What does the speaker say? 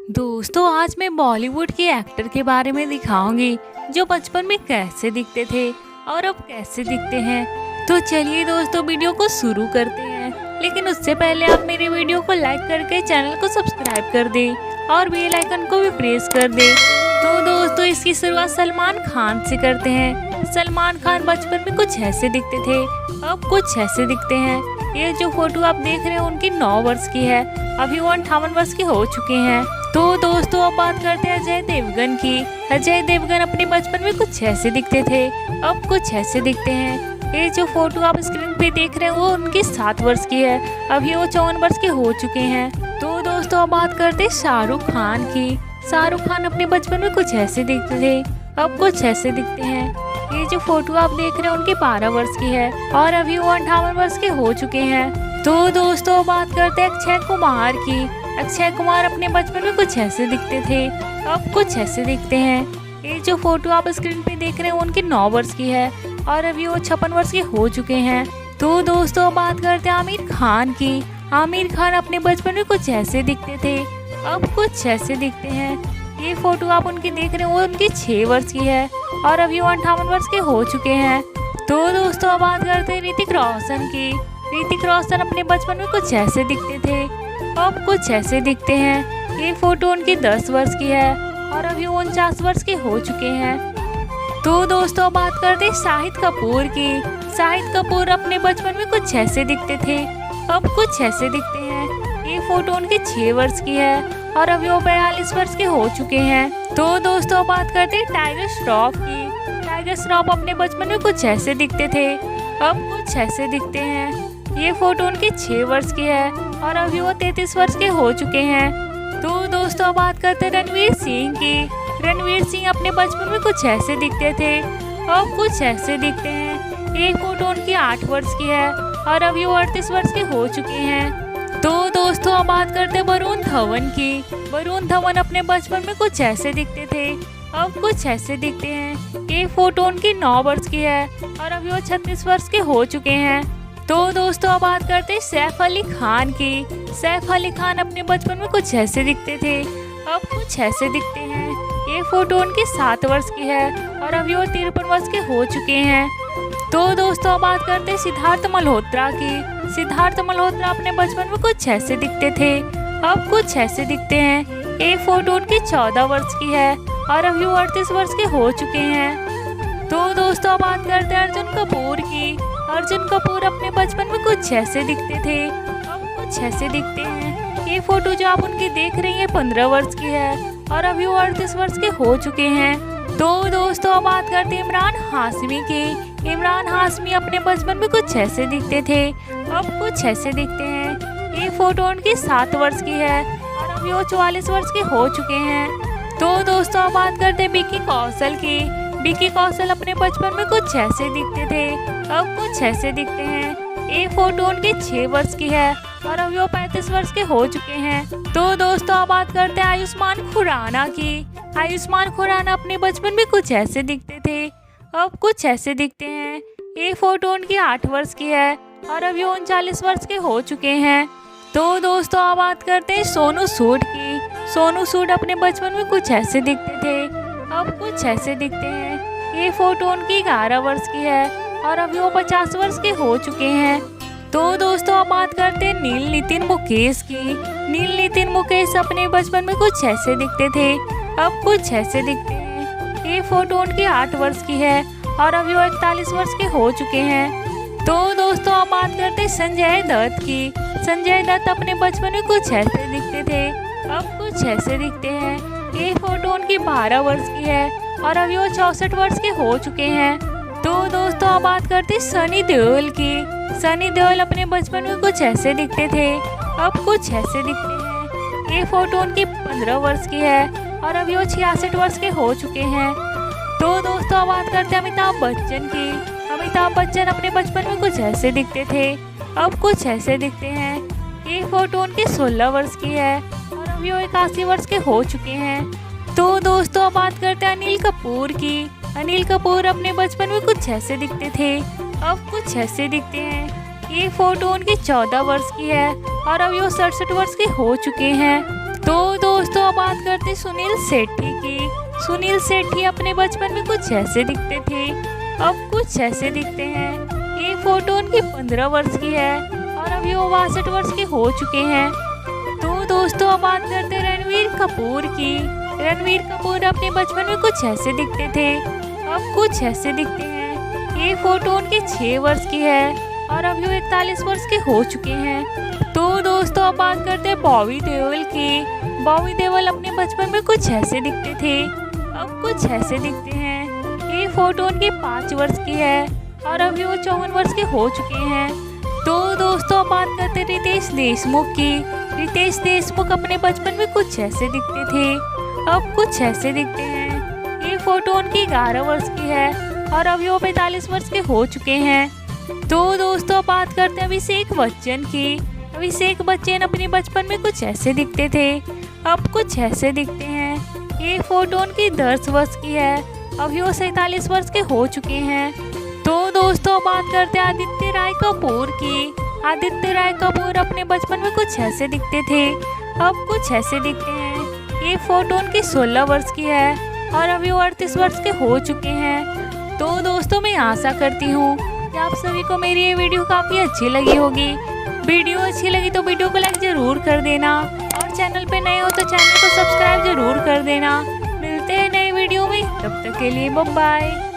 दोस्तों आज मैं बॉलीवुड के एक्टर के बारे में दिखाऊंगी जो बचपन में कैसे दिखते थे और अब कैसे दिखते हैं। तो चलिए दोस्तों वीडियो को शुरू करते हैं, लेकिन उससे पहले आप मेरे वीडियो को लाइक करके चैनल को सब्सक्राइब कर दें और बेल आइकन को भी प्रेस कर दें। तो दोस्तों इसकी शुरुआत सलमान खान से करते हैं। सलमान खान बचपन में कुछ ऐसे दिखते थे, अब कुछ ऐसे दिखते हैं। ये जो फोटो आप देख रहे हैं उनकी 9 वर्ष की है, अभी वो 58 वर्ष के हो चुके हैं। तो दोस्तों अब बात करते हैं अजय देवगन की। अजय देवगन अपने बचपन में कुछ ऐसे दिखते थे, अब कुछ ऐसे दिखते हैं। ये जो फोटो आप स्क्रीन पे देख रहे हैं वो उनकी 7 वर्ष की है, अभी वो 54 वर्ष के हो चुके हैं। तो दोस्तों अब बात करते हैं शाहरुख खान की। शाहरुख खान अपने बचपन में कुछ ऐसे दिखते थे, अब कुछ ऐसे दिखते हैं। ये जो फोटो आप देख रहे हैं उनकी 12 वर्ष की है और अभी वो 58 वर्ष के हो चुके हैं। तो दोस्तों बात करते हैं अक्षय कुमार की। अक्षय कुमार अपने बचपन में कुछ ऐसे दिखते थे, अब कुछ ऐसे दिखते हैं। ये जो फोटो आप स्क्रीन पे देख रहे हैं उनकी 9 वर्ष की है और अभी वो 56 वर्ष के हो चुके हैं। तो दोस्तों बात करते हैं आमिर खान की। आमिर खान अपने बचपन में कुछ ऐसे दिखते थे, अब कुछ ऐसे दिखते हैं। ये फोटो आप उनकी देख रहे हैं वो उनकी 6 वर्ष की है और अभी वो 58 वर्ष के हो चुके हैं। तो दोस्तों अब बात करते हैं ऋतिक रोशन की। ऋतिक रोशन अपने बचपन में कुछ ऐसे दिखते थे, अब कुछ ऐसे दिखते हैं। ये फोटो उनकी 10 वर्ष की है और अभी वो 49 वर्ष के हो चुके हैं। तो दोस्तों बात करते हैं शाहिद कपूर की। शाहिद कपूर अपने बचपन में कुछ ऐसे दिखते थे, अब कुछ ऐसे दिखते हैं। ये फोटो उनकी 6 वर्ष की है और अभी वो 42 वर्ष के हो चुके हैं। तो दोस्तों बात करते हैं टाइगर श्रॉफ की। टाइगर श्रॉफ अपने बचपन में कुछ ऐसे दिखते थे, अब कुछ ऐसे दिखते हैं। ये फोटो उनकी 6 वर्ष की है और अभी वो 33 वर्ष के हो चुके हैं। तो दोस्तों बात करते हैं रणवीर सिंह की। रणवीर सिंह अपने बचपन में कुछ ऐसे दिखते थे, अब कुछ ऐसे दिखते हैं। ये फोटो उनकी 8 वर्ष की है और अभी वो 38 वर्ष के हो चुके हैं। तो दोस्तों अब बात करते हैं वरुण धवन की। वरुण धवन अपने बचपन में कुछ ऐसे दिखते थे, अब कुछ ऐसे दिखते हैं। ये फोटो उनकी 9 वर्ष की है और अभी वो 36 वर्ष के हो चुके हैं। तो दोस्तों अब बात करते हैं सैफ अली खान की। सैफ अली खान अपने बचपन में कुछ ऐसे दिखते थे, अब कुछ ऐसे दिखते हैं। ये फोटो उनकी 7 वर्ष की है और अभी वो 53 वर्ष के हो चुके हैं। तो दोस्तों अब बात करते हैं सिद्धार्थ मल्होत्रा की। सिद्धार्थ मल्होत्रा अपने बचपन में कुछ ऐसे दिखते थे, अब कुछ ऐसे दिखते हैं। ये फोटो उनकी 14 वर्ष की है और अभी वो 38 वर्ष के हो चुके हैं। तो दोस्तों अब बात करते हैं अर्जुन कपूर की। अर्जुन कपूर अपने बचपन में कुछ ऐसे दिखते थे, अब कुछ ऐसे दिखते हैं। ये फोटो जो आप उनकी देख रही हैं 15 वर्ष की है और अभी वो 38 वर्ष के हो चुके हैं। तो दोस्तों अब बात करते हैं इमरान हाशमी की। इमरान हाशमी अपने बचपन में कुछ ऐसे दिखते थे, अब कुछ ऐसे दिखते हैं। ये फोटो उनकी 7 वर्ष की है और अभी वो 44 वर्ष के हो चुके हैं। तो दोस्तों अब बात करते हैं विक्की कौशल की। विक्की कौशल अपने बचपन में कुछ ऐसे दिखते थे, अब कुछ ऐसे दिखते हैं। ये फोटो उनकी 6 वर्ष की है और अभी वो 35 वर्ष के हो चुके हैं। तो दोस्तों अब बात करते हैं आयुष्मान खुराना की। आयुष्मान खुराना अपने बचपन में कुछ ऐसे दिखते थे, अब कुछ ऐसे दिखते हैं। ये फोटो उनकी 8 वर्ष की है और अभी वो 39 वर्ष के हो चुके हैं। तो दोस्तों अब बात करते हैं सोनू सूद की। सोनू सूद अपने बचपन में कुछ ऐसे दिखते थे, अब कुछ ऐसे दिखते हैं। ये फोटो उनकी 11 वर्ष की है और अभी वो 50 वर्ष के हो चुके हैं। तो दोस्तों अब बात करते हैं नील नितिन मुकेश की। नील नितिन मुकेश अपने बचपन में कुछ ऐसे दिखते थे, अब कुछ ऐसे दिखते हैं। ये फोटो उनकी 8 वर्ष की है और अभी वो 41 वर्ष के हो चुके हैं। तो दोस्तों अब बात करते हैं संजय दत्त की। संजय दत्त अपने बचपन में कुछ ऐसे दिखते थे, अब कुछ ऐसे दिखते हैं। ये फोटो उनकी 12 वर्ष की है और अभी वो 64 वर्ष के हो चुके हैं। तो दोस्तों अब बात करते हैं सनी देओल की। सनी देओल अपने बचपन में कुछ ऐसे दिखते थे, अब कुछ ऐसे दिखते हैं। ये फोटो उनकी 15 वर्ष की है और अभी वो 66 वर्ष के हो चुके हैं। तो दोस्तों अब बात करते हैं अमिताभ बच्चन की। अमिताभ बच्चन अपने बचपन में कुछ ऐसे दिखते थे, अब कुछ ऐसे दिखते हैं। ये फोटो उनकी 16 वर्ष की है और अभी वो 81 वर्ष के हो चुके हैं। तो दोस्तों अब बात करते हैं अनिल कपूर की। अनिल कपूर अपने बचपन में कुछ ऐसे दिखते थे, अब कुछ ऐसे दिखते हैं। ये फोटो उनकी 14 वर्ष की है और अभी वो 67 वर्ष के हो चुके हैं। तो दोस्तों अब बात करते हैं सुनील शेट्टी की। सुनील शेट्टी अपने बचपन में कुछ ऐसे दिखते थे, अब कुछ ऐसे दिखते हैं। ये फोटो उनकी 15 वर्ष की है और अभी वो 62 वर्ष के हो चुके हैं। तो दोस्तों अब बात करते हैं रणवीर कपूर की। रणवीर कपूर अपने बचपन में कुछ ऐसे दिखते थे, अब कुछ ऐसे दिखते हैं। ये फोटो उनके 6 वर्ष की है और अभी वो 41 वर्ष के हो चुके हैं। तो दोस्तों अब बात करते हैं बॉबी देओल की। बॉबी देओल अपने बचपन में कुछ ऐसे दिखते थे, अब कुछ ऐसे दिखते हैं। ये फोटो उनकी 5 वर्ष की है और अभी वो 54 वर्ष के हो चुके हैं। तो दोस्तों अब बात करते हैं रितेश देशमुख की। रितेश देशमुख अपने बचपन में कुछ ऐसे दिखते थे, अब कुछ ऐसे दिखते हैं। ये फोटो उनकी 11 वर्ष की है और अभी वो 45 वर्ष के हो चुके हैं। तो दोस्तों बात करते हैं अभिषेक बच्चन की। अभिषेक बच्चन अपने बचपन में कुछ ऐसे दिखते थे, अब कुछ ऐसे दिखते हैं। ये फोटो उनकी 10 वर्ष की है, अभी वो 47 वर्ष के हो चुके हैं। तो दोस्तों बात करते हैं आदित्य राय कपूर की। आदित्य राय कपूर अपने बचपन में कुछ ऐसे दिखते थे, अब कुछ ऐसे दिखते हैं। ये फोटो उनकी 16 वर्ष की है और अभी वो 38 वर्ष के हो चुके हैं। तो दोस्तों मैं आशा करती हूँ कि आप सभी को मेरी ये वीडियो काफ़ी अच्छी लगी होगी। वीडियो अच्छी लगी तो वीडियो को लाइक ज़रूर कर देना और चैनल पे नए हो तो चैनल को सब्सक्राइब ज़रूर कर देना। मिलते हैं नए वीडियो में, तब तक के लिए बाय बाय।